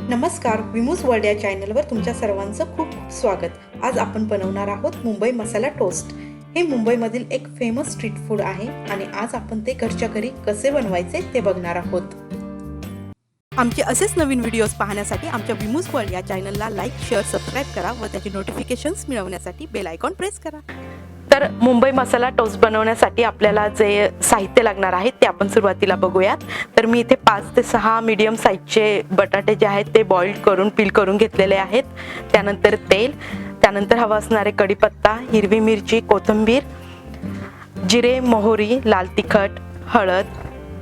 नमस्कार, विमूस वर्ल्ड या चॅनलवर तुमच्या सर्वांचं खूप खूप स्वागत। आज आपण बनवणार आहोत मुंबई मसाला टोस्ट। हे मुंबईमधील एक फेमस स्ट्रीट फूड आहे आणि आज आपण ते घरच्या घरी कसे बनवायचे ते बघणार आहोत। आमचे असेच नवीन व्हिडिओज पाहण्यासाठी आमच्या विमूस वर्ल्ड या चॅनलला लाईक, शेअर, सबस्क्राइब करा व त्याचे नोटिफिकेशन्स मिळवण्यासाठी बेल आयकॉन प्रेस करा। तर मुंबई मसाला टोस्ट बनवण्यासाठी आपल्याला जे साहित्य लागणार आहे ते आपण सुरुवातीला बघूयात। तर मी इथे 5 ते 6 मीडियम साईजचे बटाटे जे आहेत ते बॉइल्ड करून पील करून घेतलेले आहेत। त्यानंतर तेल, त्यानंतर हवा असणारे कढीपत्ता, हिरवी मिरची, कोथिंबीर, जिरे, मोहरी, लाल तिखट, हळद,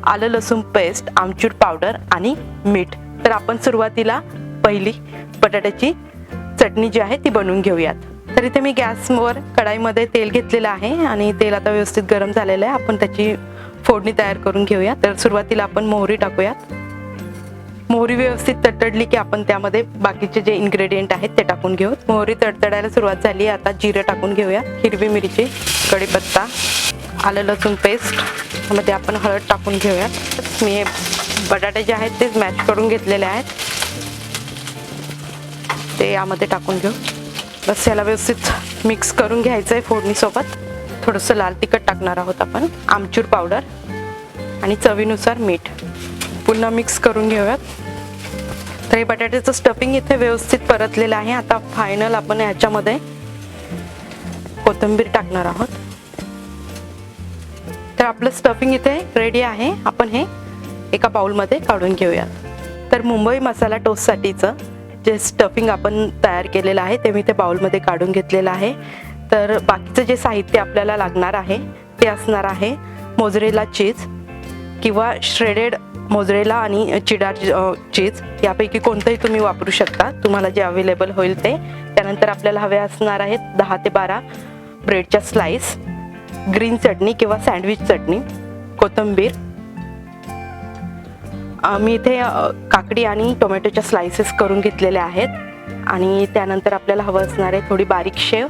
आलं लसूण पेस्ट, आमचूर पावडर आणि मीठ। तर आपण सुरुवातीला पहिली बटाट्याची चटणी जी आहे ती बनवून घेऊयात। तर इथे मी गॅसवर कढाईमध्ये तेल घेतलेलं आहे आणि तेल आता व्यवस्थित गरम झालेलं आहे। आपण त्याची फोडणी तयार करून घेऊया। तर सुरुवातीला आपण मोहरी टाकूयात। मोहरी व्यवस्थित तडतडली की आपण त्यामध्ये बाकीचे जे इन्ग्रेडियंट आहेत ते टाकून घेऊ। मोहरी तडतडायला सुरुवात झाली, आता जिरे टाकून घेऊया, हिरवी मिरची, कढीपत्ता, आलं लसूण पेस्ट, त्यामध्ये आपण हळद टाकून घेऊया। मी हे बटाटे जे आहेत ते मॅश करून घेतलेले आहेत ते यामध्ये टाकून घेऊ। बस याला व्यवस्थित मिक्स करून घ्यायचं आहे फोडणीसोबत। थोडंसं लाल तिखट टाकणार आहोत आपण, आमचूर पावडर आणि चवीनुसार मीठ। पुन्हा मिक्स करून घेऊयात। तर हे बटाट्याचं स्टफिंग इथे व्यवस्थित परतलेलं आहे। आता फायनल आपण ह्याच्यामध्ये कोथिंबीर टाकणार आहोत। तर आपलं स्टफिंग इथे रेडी आहे। आपण हे एका बाउलमध्ये काढून घेऊयात। तर मुंबई मसाला टोस्टसाठीचं जे स्टफिंग आपण तयार केलेलं आहे ते मी ते बाउलमध्ये काढून घेतलेलं आहे। तर बाकीचं जे साहित्य आपल्याला लागणार आहे ते असणार आहे मोझरेला चीज किंवा श्रेडेड मोझरेला आणि चिडार चीज, यापैकी कोणतंही तुम्ही वापरू शकता, तुम्हाला जे अवेलेबल होईल ते। त्यानंतर आपल्याला हवे असणार आहेत 10 ते 12 ब्रेडच्या स्लाइस, ग्रीन चटणी किंवा सँडविच चटणी, कोथिंबीर, मी इथे काकडी आणि टोमॅटोच्या स्लाइसेस करून घेतलेल्या आहेत। आणि त्यानंतर आपल्याला हवं असणार आहे थोडी बारीक शेव,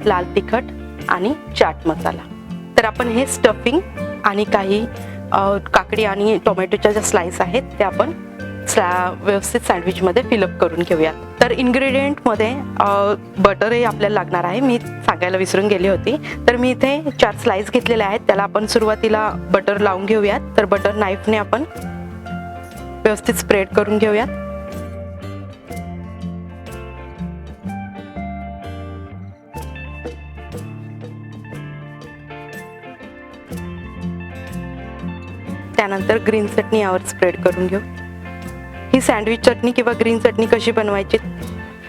लाल तिखट आणि चाट मसाला। तर आपण हे स्टफिंग आणि काही काकडी आणि टोमॅटोच्या ज्या स्लाइस आहेत त्या आपण व्यवस्थित सँडविचमध्ये फिलअप करून घेऊयात। तर इन्ग्रेडियंटमध्ये बटरही आपल्याला लागणार आहे, मी सांगायला विसरून गेली होती। तर मी इथे 4 स्लाइस घेतलेल्या आहेत, त्याला आपण सुरुवातीला बटर लावून घेऊयात। तर बटर नाईफने आपण व्यवस्थित स्प्रेड करून घेऊयात। त्यानंतर ग्रीन चटणी यावर स्प्रेड करून घेऊ। ही सँडविच चटणी किंवा ग्रीन चटणी कशी बनवायची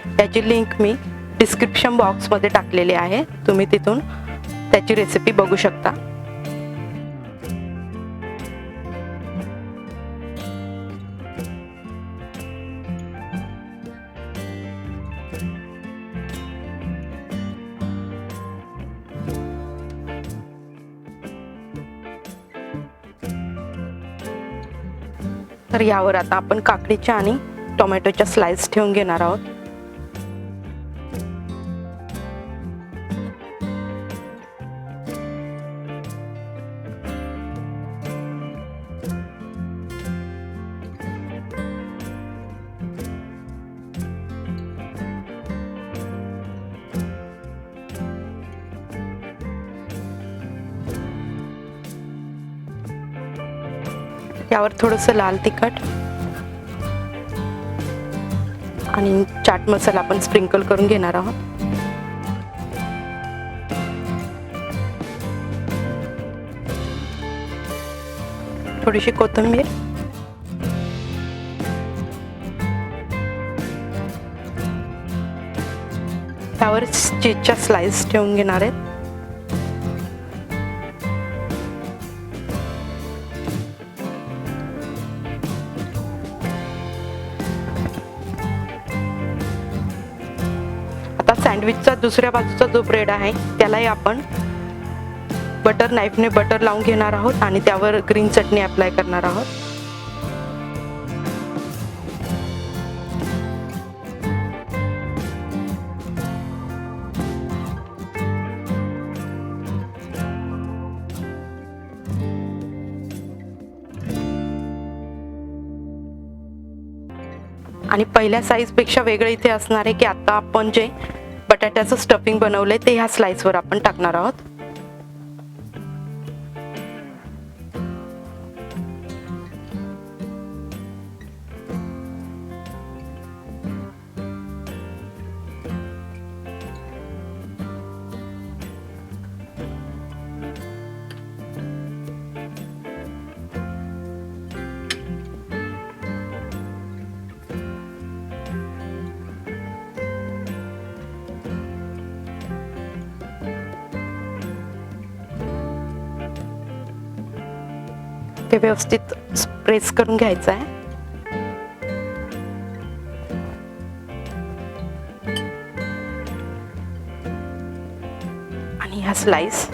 त्याची लिंक मी डिस्क्रिप्शन बॉक्समध्ये टाकलेली आहे, तुम्ही तिथून त्याची रेसिपी बघू शकता। तर यावर आता आपण काकडीच्या आणि टोमॅटोच्या स्लाइस ठेवून घेणार आहोत। यावर थोडंसं लाल तिखट आणि चाट मसाला आपण स्प्रिंकल करून घेणार आहोत। थोडीशी कोथिंबीर, त्यावर चीजच्या स्लाइस ठेवून घेणार आहेत। सँडविचचा दुसऱ्या बाजूचा जो ब्रेड आहे त्यालाही आपण बटर नाईफने बटर लावून घेणार आहोत आणि त्यावर ग्रीन चटणी अप्लाय करणार आहोत। आणि पहिल्या साईजपेक्षा वेगळं इथे असणार आहे की आता आपण जे बटाट्याचं स्टफिंग बनवलंय ते ह्या स्लाइसवर आपण टाकणार आहोत. ते व्यवस्थित प्रेस करून घ्यायचं आहे. आणि ह्या स्लाइस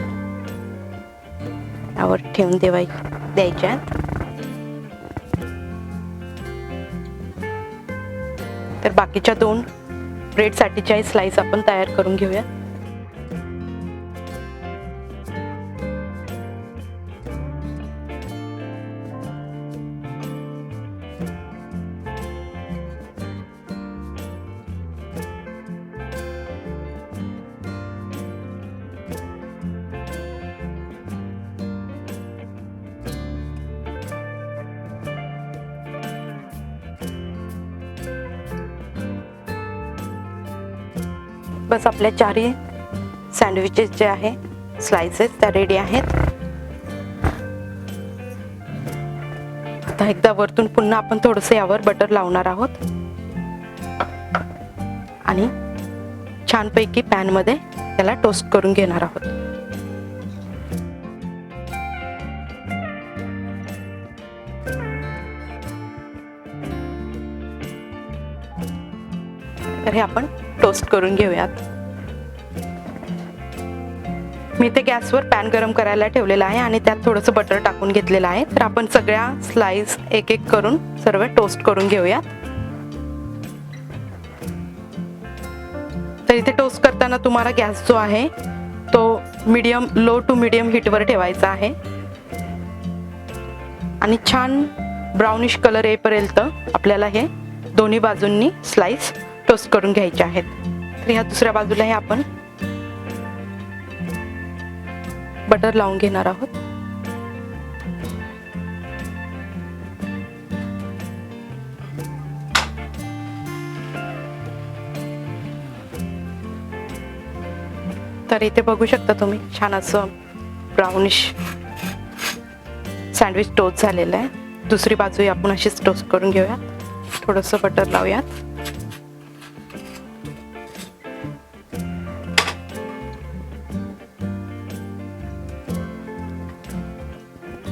यावर ठेवून द्यायच्या आहेत. तर बाकीच्या 2 ब्रेड साठीच्या स्लाइस आपण तयार करून घेऊया. बस आपल्या 4ही सँडविचेस जे आहे स्लाइसेस त्या रेडी आहेत. आता एकदा वरतून पुन्हा आपण थोडंसं यावर बटर लावणार आहोत आणि छानपैकी पॅन मध्ये त्याला टोस्ट करून घेणार आहोत. तर हे आपण टोस्ट करून घेऊयात. मी इथे गॅसवर पॅन गरम करायला ठेवलेला आहे आणि त्यात थोडंसं बटर टाकून घेतलेलं आहे. तर आपण सगळ्या स्लाइस एक एक करून सर्व टोस्ट करून घेऊयात. तर इथे टोस्ट करताना तुम्हाला गॅस जो आहे तो लो टू मीडियम हीटवर ठेवायचा आहे आणि छान ब्राउनिश कलर येईपर्यंत आपल्याला हे दोन्ही बाजूंनी स्लाइस टोस्ट करून घ्यायचे आहेत. तर ह्या दुसऱ्या बाजूला हे आपण बटर लावून घेणार आहोत. तर इथे बघू शकता तुम्ही छान असं ब्राउनिश सँडविच टोस्ट झालेलं आहे. दुसरी बाजू आपण अशीच टोस्ट करून घेऊयात. थोडंसं बटर लावूयात.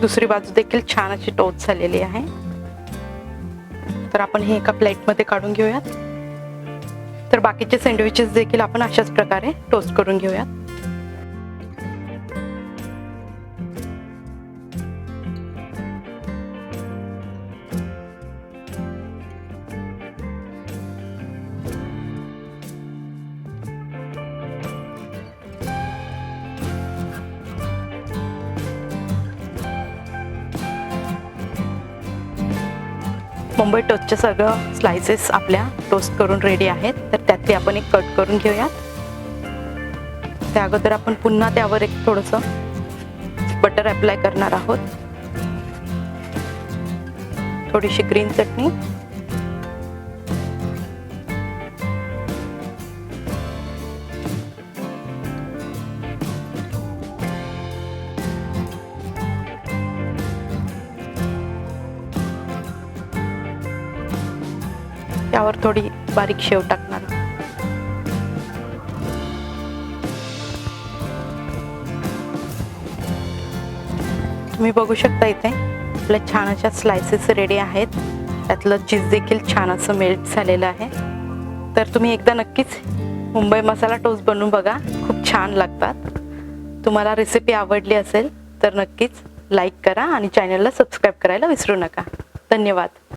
दुसरी बाजू देखील छान अशी टोस्ट झालेली आहे. तर आपण हे एका प्लेटमध्ये काढून घेऊयात. तर बाकीचे सँडविचेस देखील आपण अशाच प्रकारे टोस्ट करून घेऊयात. मुंबई टोस्टचे सगळं स्लाइसेस आपल्या टोस्ट करून रेडी आहेत. तर त्यातली आपण एक कट करून घेऊयात. त्या अगोदर आपण पुन्हा त्यावर एक थोडंसं बटर अप्लाय करणार आहोत. थोडीशी ग्रीन चटणी, त्यावर थोडी बारीक शेव टाकणार. तुम्ही बघू शकता इथे आपल्या छान अशा स्लाइसेस रेडी आहेत. त्यातलं चीज देखील छान असं मेल्ट झालेलं आहे. तर तुम्ही एकदा नक्कीच मुंबई मसाला टोस्ट बनवून बघा, खूप छान लागतात. तुम्हाला रेसिपी आवडली असेल तर नक्कीच लाईक करा आणि चॅनलला सबस्क्राईब करायला विसरू नका. धन्यवाद.